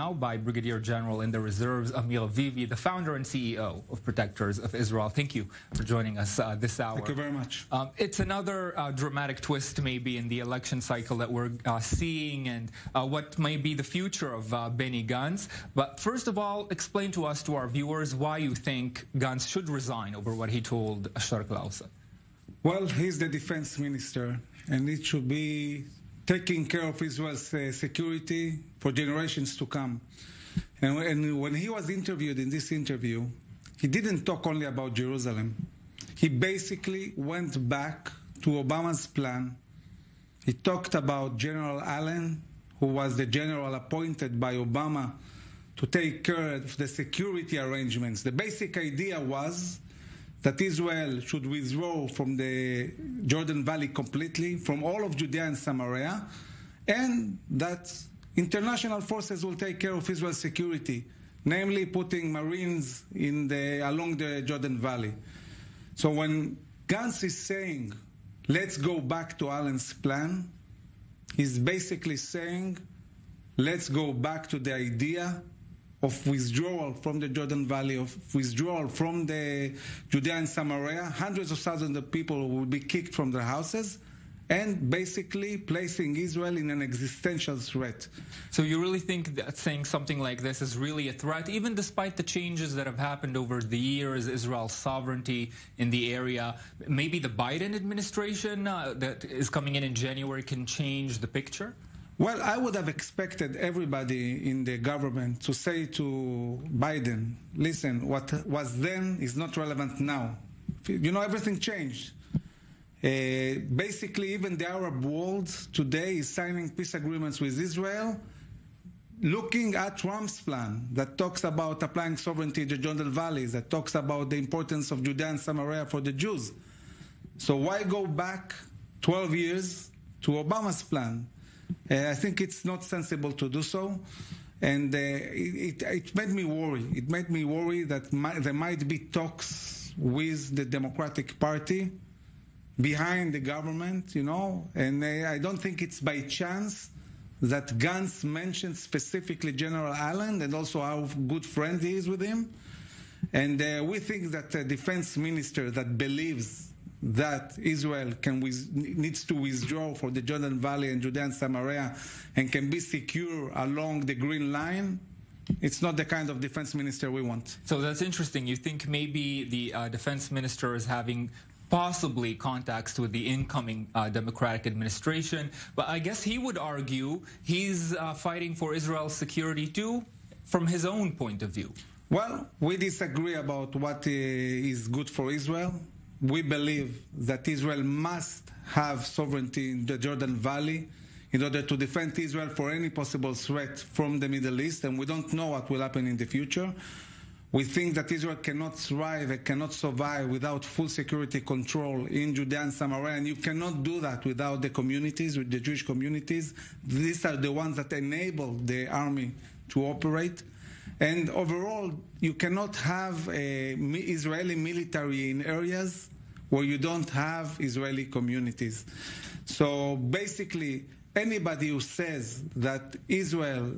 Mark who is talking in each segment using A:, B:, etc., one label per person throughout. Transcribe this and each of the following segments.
A: Now by Brigadier General in the Reserves, Amir Avivi, the founder and CEO of Protectors of Israel. Thank you for joining us this hour.
B: Thank you very much.
A: It's another dramatic twist maybe in the election cycle that we're seeing and what may be the future of Benny Gantz. But first of all, explain to us, to our viewers, why you think Gantz should resign over what he told Sharq al-Awsat.
B: Well, he's the defense minister, and it should be taking care of Israel's security for generations to come. And when he was interviewed in this interview, he didn't talk only about Jerusalem. He basically went back to Obama's plan. He talked about General Allen, who was the general appointed by Obama to take care of the security arrangements. The basic idea was that Israel should withdraw from the Jordan Valley completely, from all of Judea and Samaria, and that international forces will take care of Israel's security, namely putting Marines along the Jordan Valley. So when Gantz is saying, let's go back to Allen's plan, he's basically saying, let's go back to the idea of withdrawal from the Jordan Valley, of withdrawal from the Judea and Samaria. Hundreds of thousands of people will be kicked from their houses, and basically placing Israel in an existential threat.
A: So you really think that saying something like this is really a threat, even despite the changes that have happened over the years, Israel's sovereignty in the area? Maybe the Biden administration that is coming in January can change the picture?
B: Well, I would have expected everybody in the government to say to Biden, listen, what was then is not relevant now. You know, everything changed. Basically, even the Arab world today is signing peace agreements with Israel, looking at Trump's plan that talks about applying sovereignty to the Jordan Valley, that talks about the importance of Judea and Samaria for the Jews. So why go back 12 years to Obama's plan? I think it's not sensible to do so, and it made me worry. It made me worry that there might be talks with the Democratic Party behind the government, you know, and I don't think it's by chance that Gantz mentioned specifically General Allen and also how good friend he is with him. And we think that a defense minister that believes that Israel needs to withdraw from the Jordan Valley and Judea and Samaria and can be secure along the Green Line, it's not the kind of defense minister we want.
A: So that's interesting. You think maybe the defense minister is having possibly contacts with the incoming Democratic administration, but I guess he would argue he's fighting for Israel's security too, from his own point of view.
B: Well, we disagree about what is good for Israel. We believe that Israel must have sovereignty in the Jordan Valley in order to defend Israel for any possible threat from the Middle East, and we don't know what will happen in the future. We think that Israel cannot thrive and cannot survive without full security control in Judea and Samaria, and you cannot do that without the communities, with the Jewish communities. These are the ones that enable the army to operate. And overall, you cannot have Israeli military in areas where you don't have Israeli communities. So basically, anybody who says that Israel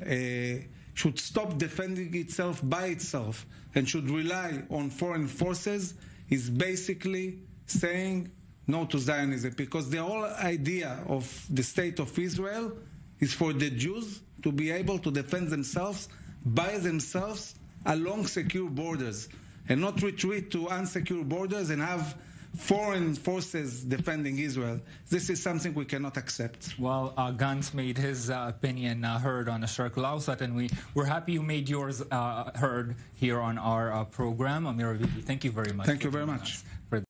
B: should stop defending itself by itself and should rely on foreign forces is basically saying no to Zionism, because the whole idea of the state of Israel is for the Jews to be able to defend themselves by themselves along secure borders and not retreat to unsecure borders and have foreign forces defending Israel. This is something we cannot accept.
A: Well, Gantz made his opinion heard on Sharq al-Awsat, and we're happy you made yours heard here on our program. Amir Avivi, thank you very much.
B: Thank you very much.